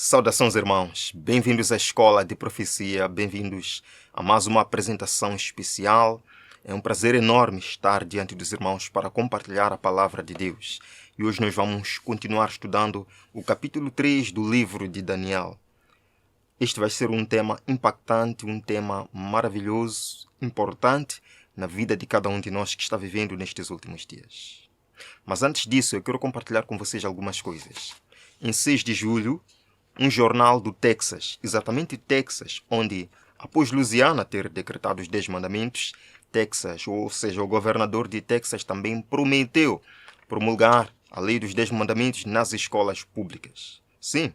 Saudações, irmãos. Bem-vindos à Escola de Profecia, bem-vindos a mais uma apresentação especial. É um prazer enorme estar diante dos irmãos para compartilhar a palavra de Deus. E hoje nós vamos continuar estudando o capítulo 3 do livro de Daniel. Este vai ser um tema impactante, um tema maravilhoso, importante na vida de cada um de nós que está vivendo nestes últimos dias. Mas antes disso, eu quero compartilhar com vocês algumas coisas. Em 6 de julho, um jornal do Texas, exatamente Texas, onde, após Louisiana ter decretado os 10 mandamentos, Texas, ou seja, o governador de Texas também prometeu promulgar a lei dos 10 mandamentos nas escolas públicas. Sim,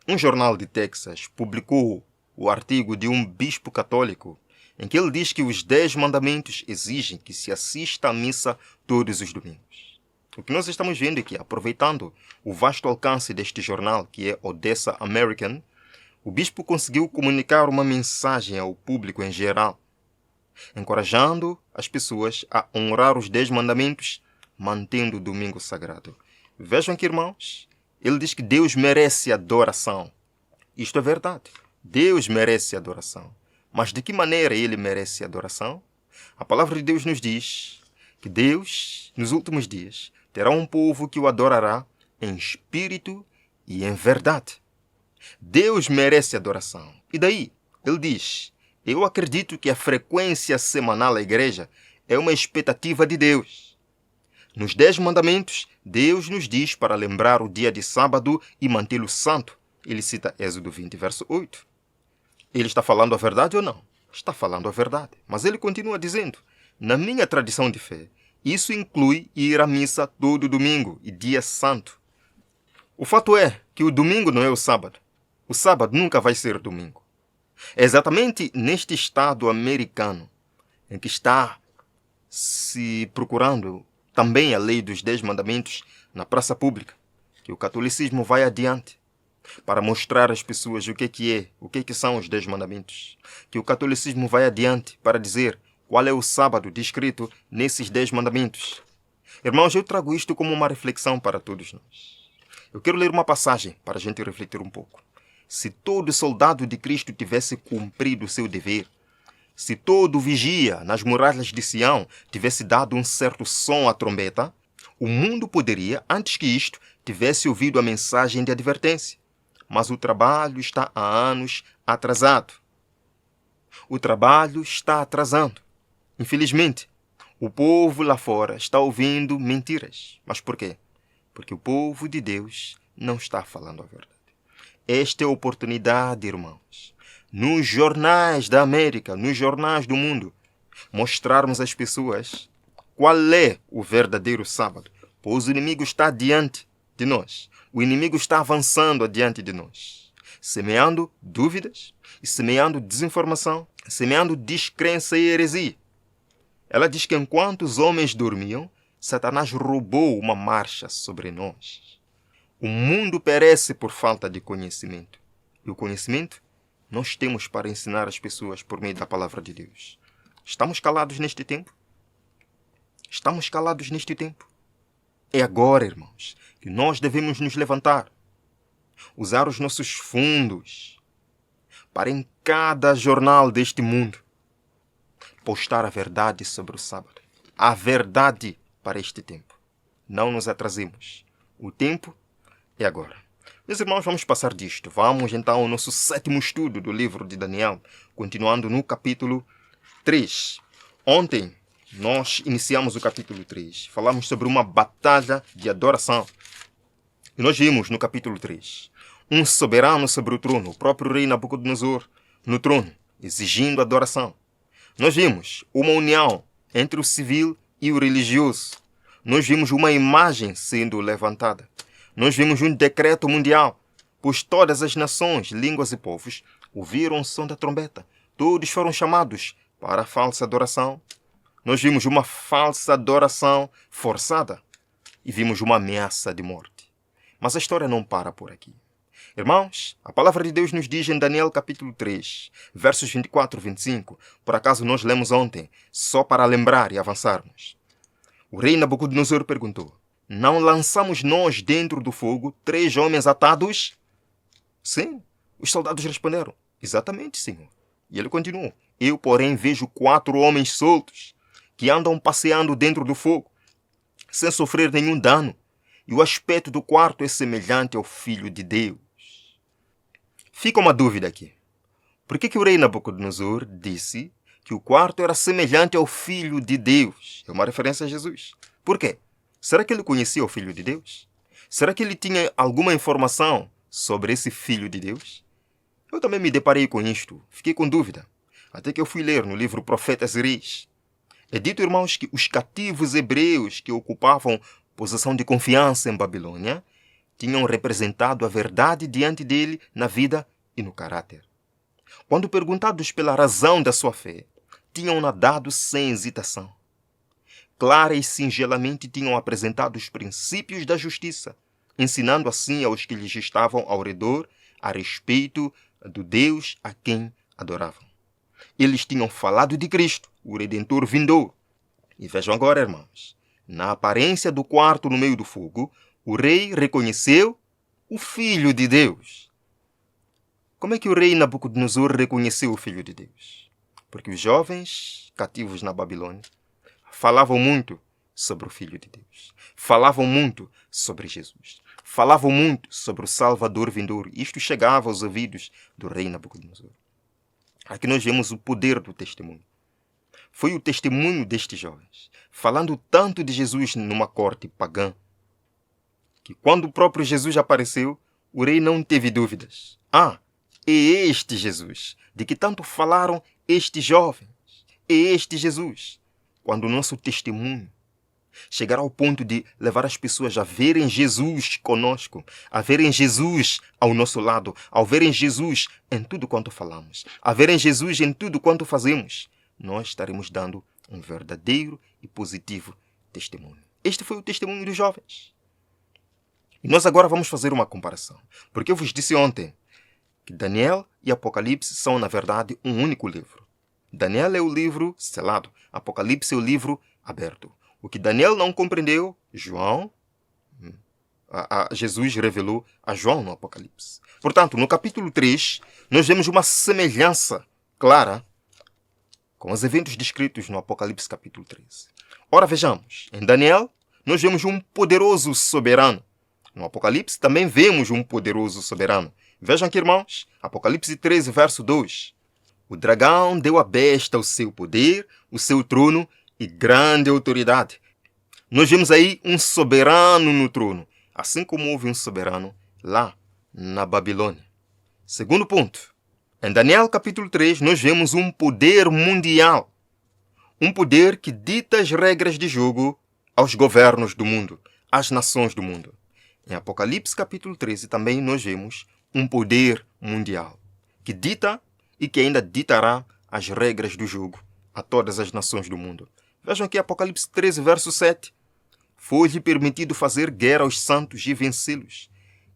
um jornal de Texas publicou o artigo de um bispo católico em que ele diz que os 10 mandamentos exigem que se assista à missa todos os domingos. O que nós estamos vendo é que, aproveitando o vasto alcance deste jornal, que é Odessa American, o bispo conseguiu comunicar uma mensagem ao público em geral, encorajando as pessoas a honrar os 10 mandamentos, mantendo o domingo sagrado. Vejam aqui, irmãos, ele diz que Deus merece adoração. Isto é verdade. Deus merece adoração. Mas de que maneira ele merece adoração? A palavra de Deus nos diz que Deus, nos últimos dias, terá um povo que o adorará em espírito e em verdade. Deus merece adoração. E daí, ele diz, eu acredito que a frequência semanal à igreja é uma expectativa de Deus. Nos 10 mandamentos, Deus nos diz para lembrar o dia de sábado e mantê-lo santo. Ele cita Êxodo 20, verso 8. Ele está falando a verdade ou não? Está falando a verdade. Mas ele continua dizendo, na minha tradição de fé, isso inclui ir à missa todo domingo e dia santo. O fato é que o domingo não é o sábado. O sábado nunca vai ser domingo. É exatamente neste estado americano em que está se procurando também a lei dos 10 mandamentos na praça pública, que o catolicismo vai adiante para mostrar às pessoas o que são os 10 mandamentos. Que o catolicismo vai adiante para dizer qual é o sábado descrito nesses 10 mandamentos. Irmãos, eu trago isto como uma reflexão para todos nós. Eu quero ler uma passagem para a gente refletir um pouco. Se todo soldado de Cristo tivesse cumprido o seu dever, se todo vigia nas muralhas de Sião tivesse dado um certo som à trombeta, o mundo poderia, antes que isto, tivesse ouvido a mensagem de advertência. Mas o trabalho está há anos atrasado. O trabalho está atrasando. Infelizmente, o povo lá fora está ouvindo mentiras. Mas por quê? Porque o povo de Deus não está falando a verdade. Esta é a oportunidade, irmãos, nos jornais da América, nos jornais do mundo, mostrarmos às pessoas qual é o verdadeiro sábado. Pois o inimigo está diante de nós. O inimigo está avançando adiante de nós, semeando dúvidas e semeando desinformação, semeando descrença e heresia. Ela diz que enquanto os homens dormiam, Satanás roubou uma marcha sobre nós. O mundo perece por falta de conhecimento. E o conhecimento nós temos para ensinar as pessoas por meio da palavra de Deus. Estamos calados neste tempo? Estamos calados neste tempo? É agora, irmãos, que nós devemos nos levantar, usar os nossos fundos para em cada jornal deste mundo postar a verdade sobre o sábado. A verdade para este tempo. Não nos atrasemos. O tempo é agora. Meus irmãos, vamos passar disto. Vamos então ao nosso 7º estudo do livro de Daniel, continuando no capítulo 3. Ontem nós iniciamos o capítulo 3. Falamos sobre uma batalha de adoração. E nós vimos no capítulo 3 um soberano sobre o trono, o próprio rei Nabucodonosor, no trono, exigindo adoração. Nós vimos uma união entre o civil e o religioso. Nós vimos uma imagem sendo levantada. Nós vimos um decreto mundial, pois todas as nações, línguas e povos ouviram o som da trombeta. Todos foram chamados para a falsa adoração. Nós vimos uma falsa adoração forçada e vimos uma ameaça de morte. Mas a história não para por aqui. Irmãos, a palavra de Deus nos diz em Daniel capítulo 3, versos 24 e 25, por acaso nós lemos ontem, só para lembrar e avançarmos. O rei Nabucodonosor perguntou, não lançamos nós dentro do fogo 3 homens atados? Sim. Os soldados responderam: exatamente, Senhor. E ele continuou: eu, porém, vejo 4 homens soltos que andam passeando dentro do fogo, sem sofrer nenhum dano. E o aspecto do quarto é semelhante ao Filho de Deus. Fica uma dúvida aqui. Por que o rei Nabucodonosor disse que o quarto era semelhante ao Filho de Deus? É uma referência a Jesus. Por quê? Será que ele conhecia o Filho de Deus? Será que ele tinha alguma informação sobre esse Filho de Deus? Eu também me deparei com isto. Fiquei com dúvida. Até que eu fui ler no livro Profetas Reis. É dito, irmãos, que os cativos hebreus que ocupavam posição de confiança em Babilônia tinham representado a verdade diante dele na vida e no caráter. Quando perguntados pela razão da sua fé, tinham-na dado sem hesitação. Clara e singelamente tinham apresentado os princípios da justiça, ensinando assim aos que lhes estavam ao redor a respeito do Deus a quem adoravam. Eles tinham falado de Cristo, o Redentor vindouro. E vejam agora, irmãos, na aparência do quarto no meio do fogo, o rei reconheceu o Filho de Deus. Como é que o rei Nabucodonosor reconheceu o Filho de Deus? Porque os jovens cativos na Babilônia falavam muito sobre o Filho de Deus. Falavam muito sobre Jesus. Falavam muito sobre o Salvador vindouro. Isto chegava aos ouvidos do rei Nabucodonosor. Aqui nós vemos o poder do testemunho. Foi o testemunho destes jovens, falando tanto de Jesus numa corte pagã, que quando o próprio Jesus apareceu, o rei não teve dúvidas. É este Jesus, de que tanto falaram estes jovens. É este Jesus. Quando o nosso testemunho chegar ao ponto de levar as pessoas a verem Jesus conosco, a verem Jesus ao nosso lado, a verem Jesus em tudo quanto falamos, a verem Jesus em tudo quanto fazemos, nós estaremos dando um verdadeiro e positivo testemunho. Este foi o testemunho dos jovens. E nós agora vamos fazer uma comparação. Porque eu vos disse ontem que Daniel e Apocalipse são, na verdade, um único livro. Daniel é o livro selado, Apocalipse é o livro aberto. O que Daniel não compreendeu, Jesus revelou a João no Apocalipse. Portanto, no capítulo 3, nós vemos uma semelhança clara com os eventos descritos no Apocalipse capítulo 13. Ora, vejamos, em Daniel, nós vemos um poderoso soberano. No Apocalipse também vemos um poderoso soberano. Vejam aqui, irmãos, Apocalipse 13, verso 2. O dragão deu à besta o seu poder, o seu trono e grande autoridade. Nós vemos aí um soberano no trono, assim como houve um soberano lá na Babilônia. Segundo ponto. Em Daniel capítulo 3, nós vemos um poder mundial. Um poder que dita as regras de jogo aos governos do mundo, às nações do mundo. Em Apocalipse capítulo 13 também nós vemos um poder mundial que dita e que ainda ditará as regras do jogo a todas as nações do mundo. Vejam aqui Apocalipse 13, verso 7. Foi-lhe permitido fazer guerra aos santos e vencê-los.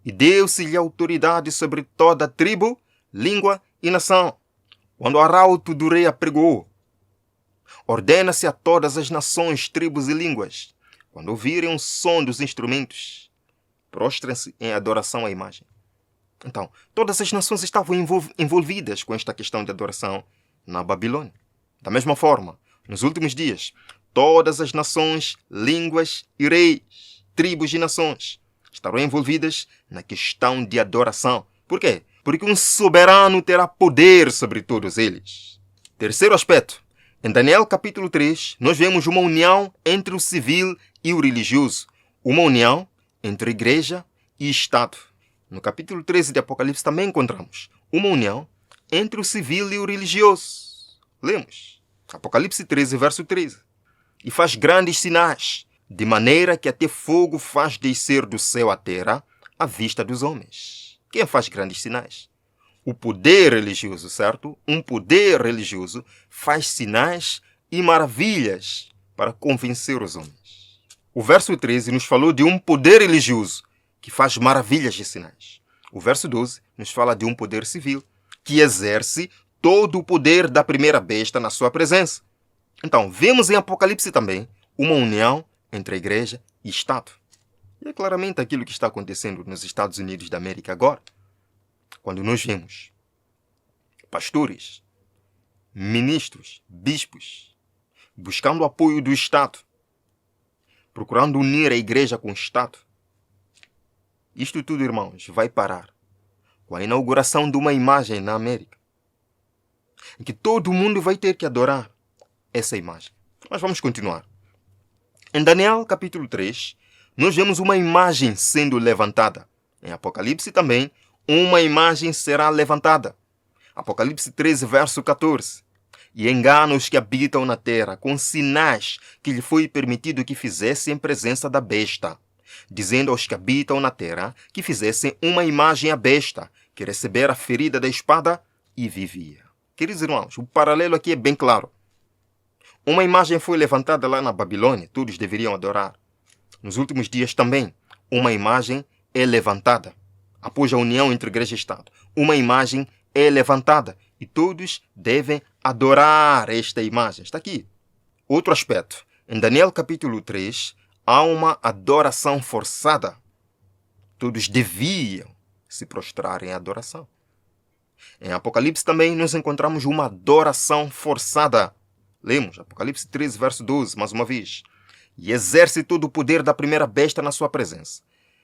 E deu-se-lhe autoridade sobre toda a tribo, língua e nação. Quando o arauto do rei apregou, ordena-se a todas as nações, tribos e línguas, quando ouvirem o som dos instrumentos, prostrem-se em adoração à imagem. Então, todas as nações estavam envolvidas com esta questão de adoração na Babilônia. Da mesma forma, nos últimos dias, todas as nações, línguas e reis, tribos e nações estarão envolvidas na questão de adoração. Por quê? Porque um soberano terá poder sobre todos eles. Terceiro aspecto. Em Daniel capítulo 3, nós vemos uma união entre o civil e o religioso. Uma união entre igreja e Estado. No capítulo 13 de Apocalipse também encontramos uma união entre o civil e o religioso. Lemos. Apocalipse 13, verso 13. E faz grandes sinais, de maneira que até fogo faz descer do céu à terra à vista dos homens. Quem faz grandes sinais? O poder religioso, certo? Um poder religioso faz sinais e maravilhas para convencer os homens. O verso 13 nos falou de um poder religioso que faz maravilhas e sinais. O verso 12 nos fala de um poder civil que exerce todo o poder da primeira besta na sua presença. Então, vemos em Apocalipse também uma união entre a igreja e Estado. E é claramente aquilo que está acontecendo nos Estados Unidos da América agora. Quando nós vemos pastores, ministros, bispos, buscando o apoio do Estado, procurando unir a igreja com o Estado, isto tudo, irmãos, vai parar com a inauguração de uma imagem na América, em que todo mundo vai ter que adorar essa imagem. Mas vamos continuar. Em Daniel capítulo 3, nós vemos uma imagem sendo levantada. Em Apocalipse também, uma imagem será levantada. Apocalipse 13, verso 14. E engana os que habitam na terra com sinais que lhe foi permitido que fizessem em presença da besta, dizendo aos que habitam na terra que fizessem uma imagem à besta, que recebera a ferida da espada e vivia. Queridos irmãos, o paralelo aqui é bem claro. Uma imagem foi levantada lá na Babilônia, todos deveriam adorar. Nos últimos dias também, uma imagem é levantada. Após a união entre igreja e Estado, uma imagem é levantada e todos devem adorar esta imagem. Está aqui. Outro aspecto. Em Daniel capítulo 3, há uma adoração forçada. Todos deviam se prostrar em adoração. Em Apocalipse também nós encontramos uma adoração forçada. Lemos Apocalipse 13, verso 12, mais uma vez. E exerce todo o poder da primeira besta na sua presença.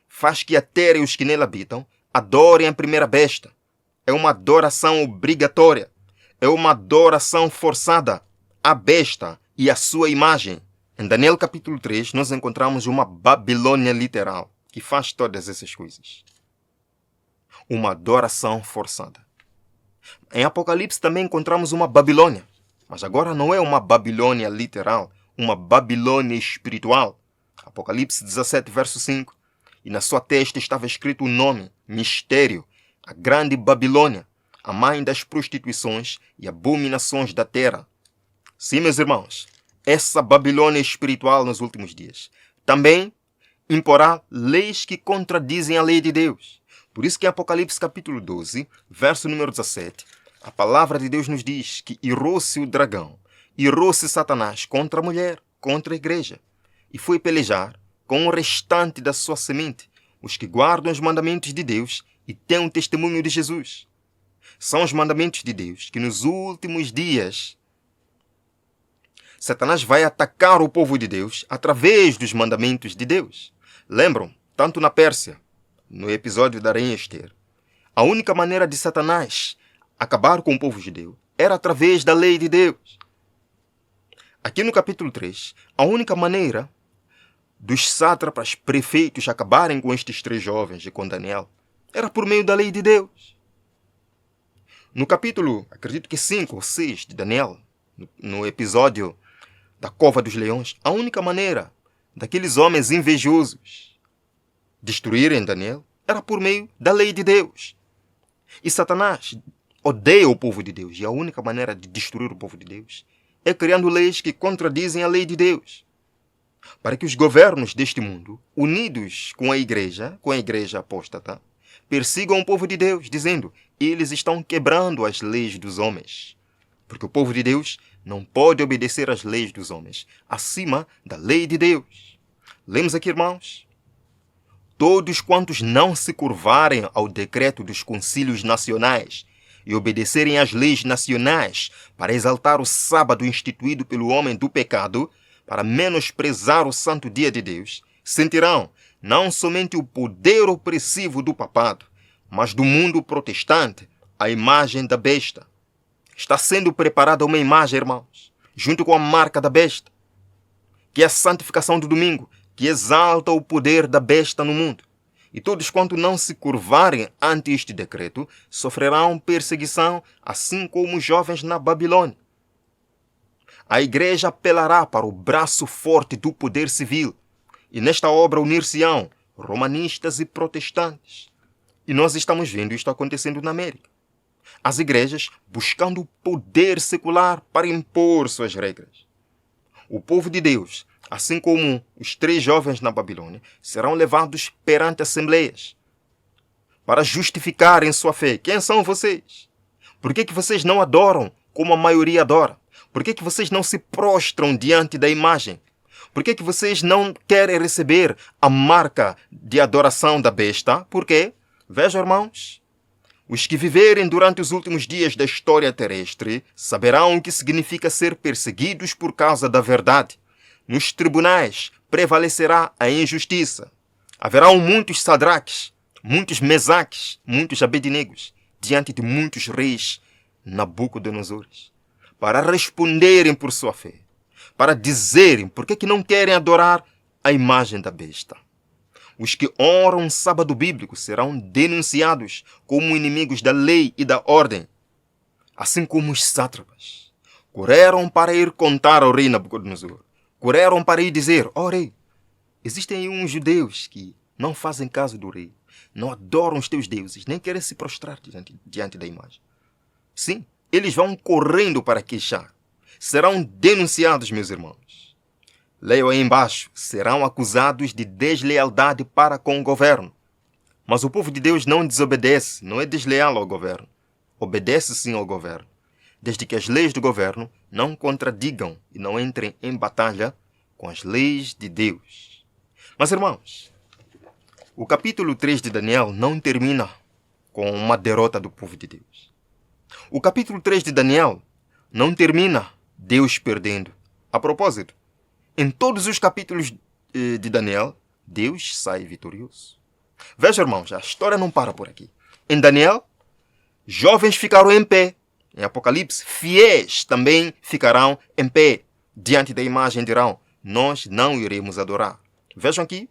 Faz que a terra e os que nela habitam adorem a primeira besta. É uma adoração obrigatória. É uma adoração forçada à besta e à sua imagem. Em Daniel capítulo 3, nós encontramos uma Babilônia literal que faz todas essas coisas. Uma adoração forçada. Em Apocalipse também encontramos uma Babilônia. Mas agora não é uma Babilônia literal, uma Babilônia espiritual. Apocalipse 17, verso 5. E na sua testa estava escrito o nome, mistério, a grande Babilônia, a mãe das prostituições e abominações da terra. Sim, meus irmãos, essa Babilônia espiritual nos últimos dias também imporá leis que contradizem a lei de Deus. Por isso que em Apocalipse capítulo 12, verso número 17, a palavra de Deus nos diz que irou-se o dragão, irou-se Satanás contra a mulher, contra a igreja, e foi pelejar com o restante da sua semente, os que guardam os mandamentos de Deus e têm um testemunho de Jesus. São os mandamentos de Deus que nos últimos dias Satanás vai atacar o povo de Deus através dos mandamentos de Deus. Lembram? Tanto na Pérsia, no episódio da rainha Esther, a única maneira de Satanás acabar com o povo judeu era através da lei de Deus. Aqui no capítulo 3, a única maneira dos sátrapas, prefeitos acabarem com estes 3 jovens e com Daniel era por meio da lei de Deus. No capítulo, acredito que 5 ou 6 de Daniel, no episódio da Cova dos Leões, a única maneira daqueles homens invejosos destruírem Daniel era por meio da lei de Deus. E Satanás odeia o povo de Deus, e a única maneira de destruir o povo de Deus é criando leis que contradizem a lei de Deus, para que os governos deste mundo, unidos com a igreja apóstata, persigam o povo de Deus, dizendo: eles estão quebrando as leis dos homens. Porque o povo de Deus não pode obedecer às leis dos homens, acima da lei de Deus. Lemos aqui, irmãos: todos quantos não se curvarem ao decreto dos concílios nacionais e obedecerem às leis nacionais para exaltar o sábado instituído pelo homem do pecado, para menosprezar o santo dia de Deus, sentirão não somente o poder opressivo do papado, mas do mundo protestante, a imagem da besta. Está sendo preparada uma imagem, irmãos, junto com a marca da besta, que é a santificação do domingo, que exalta o poder da besta no mundo. E todos quanto não se curvarem ante este decreto sofrerão perseguição, assim como os jovens na Babilônia. A igreja apelará para o braço forte do poder civil, e nesta obra unir-se-ão romanistas e protestantes. E nós estamos vendo isto acontecendo na América. As igrejas buscando o poder secular para impor suas regras. O povo de Deus, assim como os 3 jovens na Babilônia, serão levados perante assembleias para justificarem sua fé. Quem são vocês? Por que vocês não adoram como a maioria adora? Por que vocês não se prostram diante da imagem? Por que vocês não querem receber a marca de adoração da besta? Por quê? Vejam, irmãos, Os que viverem durante os últimos dias da história terrestre saberão o que significa ser perseguidos por causa da verdade. Nos tribunais prevalecerá a injustiça. Haverão muitos Sadraques, muitos Mesaques, muitos Abednegos, diante de muitos reis Nabucodonosores, para responderem por sua fé, para dizerem por que não querem adorar a imagem da besta. Os que honram o sábado bíblico serão denunciados como inimigos da lei e da ordem, assim como os sátrapas. Correram para ir contar ao rei Nabucodonosor. Correram para ir dizer: ó rei, existem aí uns judeus que não fazem caso do rei, não adoram os teus deuses, nem querem se prostrar diante da imagem. Sim, eles vão correndo para queixar. Serão denunciados, meus irmãos. Leio aí embaixo: serão acusados de deslealdade para com o governo. Mas o povo de Deus não desobedece, não é desleal ao governo. Obedece sim ao governo, desde que as leis do governo não contradigam e não entrem em batalha com as leis de Deus. Mas, irmãos, o capítulo 3 de Daniel não termina com uma derrota do povo de Deus. O capítulo 3 de Daniel não termina Deus perdendo. A propósito, em todos os capítulos de Daniel, Deus sai vitorioso. Veja, irmãos, a história não para por aqui. Em Daniel, jovens ficaram em pé. Em Apocalipse, fiéis também ficarão em pé diante da imagem e dirão: nós não iremos adorar. Vejam aqui,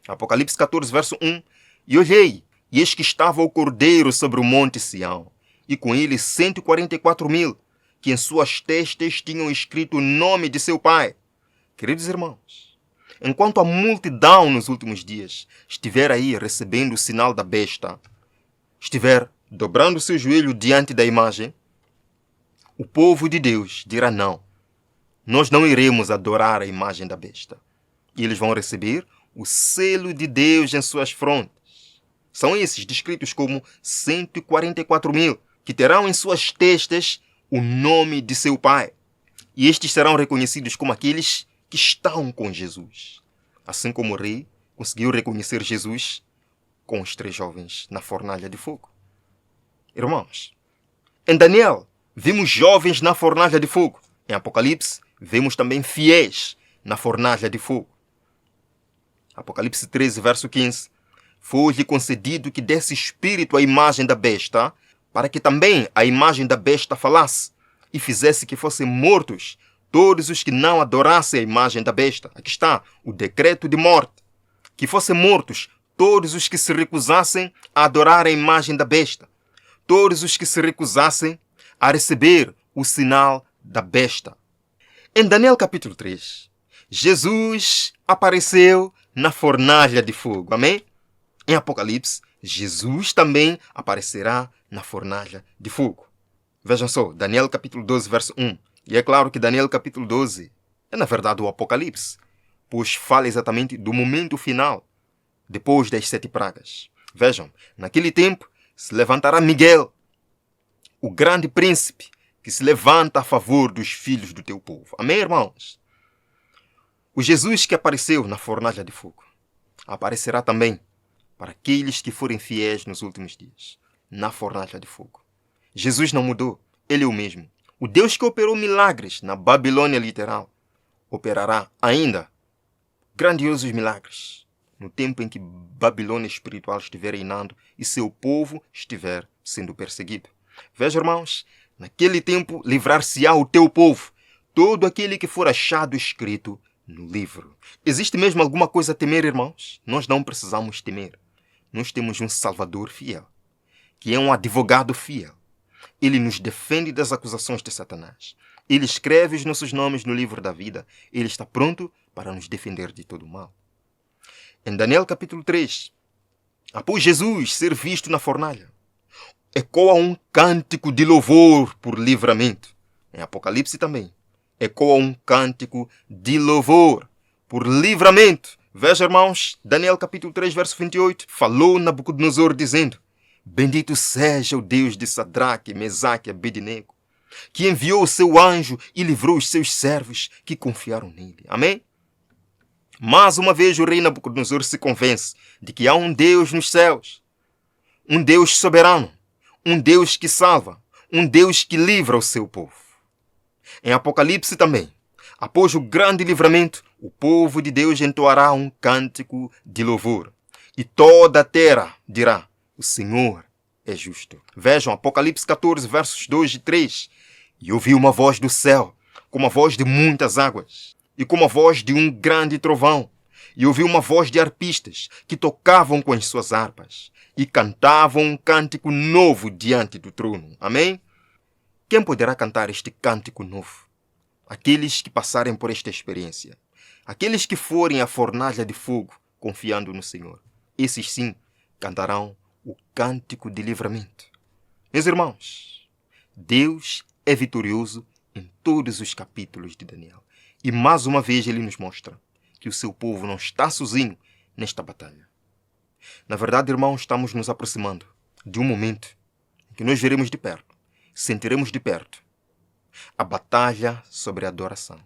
Apocalipse 14, verso 1. E olhei, e eis que estava o Cordeiro sobre o monte Sião, e com ele 144.000, que em suas testas tinham escrito o nome de seu Pai. Queridos irmãos, enquanto a multidão nos últimos dias estiver aí recebendo o sinal da besta, estiver dobrando seu joelho diante da imagem, o povo de Deus dirá: não, nós não iremos adorar a imagem da besta. E eles vão receber o selo de Deus em suas frontes. São esses descritos como 144.000, que terão em suas testas o nome de seu Pai. E estes serão reconhecidos como aqueles que estão com Jesus. Assim como o rei conseguiu reconhecer Jesus com os 3 jovens na fornalha de fogo. Irmãos, em Daniel vimos jovens na fornalha de fogo. Em Apocalipse vemos também fiéis na fornalha de fogo. Apocalipse 13, verso 15. Foi-lhe concedido que desse espírito à imagem da besta, para que também a imagem da besta falasse e fizesse que fossem mortos todos os que não adorassem a imagem da besta. Aqui está o decreto de morte. Que fossem mortos todos os que se recusassem a adorar a imagem da besta. Todos os que se recusassem a receber o sinal da besta. Em Daniel capítulo 3, Jesus apareceu na fornalha de fogo. Amém? Em Apocalipse, Jesus também aparecerá na fornalha de fogo. Vejam só, Daniel capítulo 12, verso 1. E é claro que Daniel capítulo 12 é na verdade o Apocalipse, pois fala exatamente do momento final, depois das 7 pragas. Vejam, naquele tempo se levantará Miguel, o grande príncipe, que se levanta a favor dos filhos do teu povo. Amém, irmãos? O Jesus que apareceu na fornalha de fogo aparecerá também para aqueles que forem fiéis nos últimos dias, na fornalha de fogo. Jesus não mudou, ele é o mesmo. O Deus que operou milagres na Babilônia literal operará ainda grandiosos milagres no tempo em que Babilônia espiritual estiver reinando e seu povo estiver sendo perseguido. Veja, irmãos, naquele tempo livrar-se-á o teu povo, todo aquele que for achado escrito no livro. Existe mesmo alguma coisa a temer, irmãos? Nós não precisamos temer. Nós temos um Salvador fiel, que é um advogado fiel. Ele nos defende das acusações de Satanás. Ele escreve os nossos nomes no livro da vida. Ele está pronto para nos defender de todo o mal. Em Daniel capítulo 3, após Jesus ser visto na fornalha, ecoa um cântico de louvor por livramento. Em Apocalipse também, ecoa um cântico de louvor por livramento. Veja, irmãos, Daniel capítulo 3, verso 28, falou Nabucodonosor dizendo: bendito seja o Deus de Sadraque, Mesaque e Abednego, que enviou o seu anjo e livrou os seus servos que confiaram nele. Amém? Mais uma vez o rei Nabucodonosor se convence de que há um Deus nos céus. um Deus soberano, um Deus que salva, um Deus que livra o seu povo. Em Apocalipse também, após o grande livramento, o povo de Deus entoará um cântico de louvor. E toda a terra dirá: o Senhor é justo. Vejam Apocalipse 14, versos 2 e 3. E ouvi uma voz do céu, como a voz de muitas águas, e como a voz de um grande trovão. E ouvi uma voz de arpistas que tocavam com as suas harpas e cantavam um cântico novo diante do trono. Amém? Quem poderá cantar este cântico novo? Aqueles que passarem por esta experiência. Aqueles que forem à fornalha de fogo, confiando no Senhor. Esses sim cantarão o cântico de livramento. Meus irmãos, Deus é vitorioso em todos os capítulos de Daniel. E mais uma vez ele nos mostra que o seu povo não está sozinho nesta batalha. Na verdade, irmãos, estamos nos aproximando de um momento em que nós veremos de perto, sentiremos de perto a batalha sobre a adoração.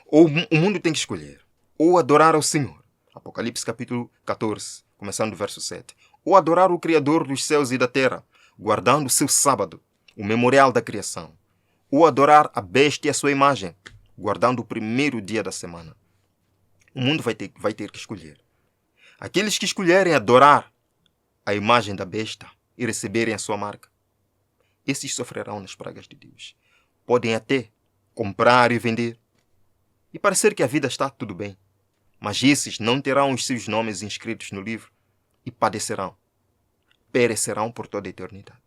Ou o mundo tem que escolher ou adorar ao Senhor, Apocalipse capítulo 14, começando do verso 7, ou adorar o Criador dos céus e da terra, guardando o seu sábado, o memorial da criação, ou adorar a besta e a sua imagem, guardando o primeiro dia da semana. O mundo vai ter que escolher. Aqueles que escolherem adorar a imagem da besta e receberem a sua marca, esses sofrerão nas pragas de Deus. Podem até comprar e vender e parecer que a vida está tudo bem, mas esses não terão os seus nomes inscritos no livro e padecerão, perecerão por toda a eternidade.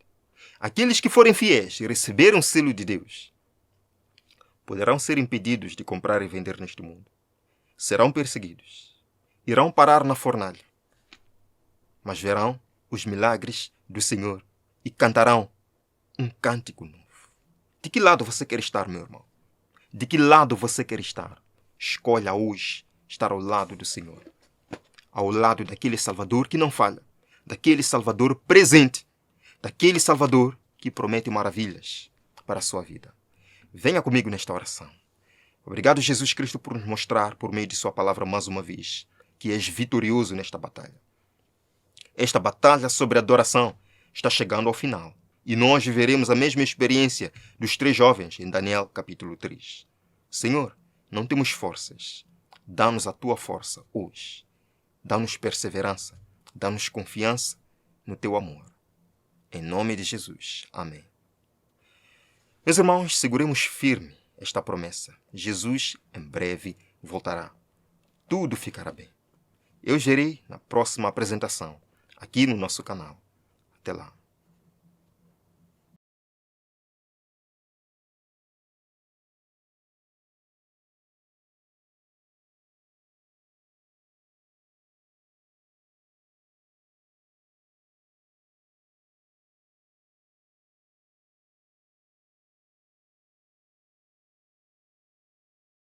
Aqueles que forem fiéis e receberem o selo de Deus poderão ser impedidos de comprar e vender neste mundo. Serão perseguidos, irão parar na fornalha, mas verão os milagres do Senhor e cantarão um cântico novo. De que lado você quer estar, meu irmão? De que lado você quer estar? Escolha hoje estar ao lado do Senhor, ao lado daquele Salvador que não falha, daquele Salvador presente, daquele Salvador que promete maravilhas para a sua vida. Venha comigo nesta oração. Obrigado, Jesus Cristo, por nos mostrar, por meio de sua palavra mais uma vez, que és vitorioso nesta batalha. Esta batalha sobre a adoração está chegando ao final. E nós viveremos a mesma experiência dos 3 jovens em Daniel capítulo 3. Senhor, não temos forças. Dá-nos a tua força hoje. Dá-nos perseverança. Dá-nos confiança no teu amor. Em nome de Jesus. Amém. Meus irmãos, seguremos firme esta promessa. Jesus em breve voltará. Tudo ficará bem. Eu verei na próxima apresentação, aqui no nosso canal. Até lá.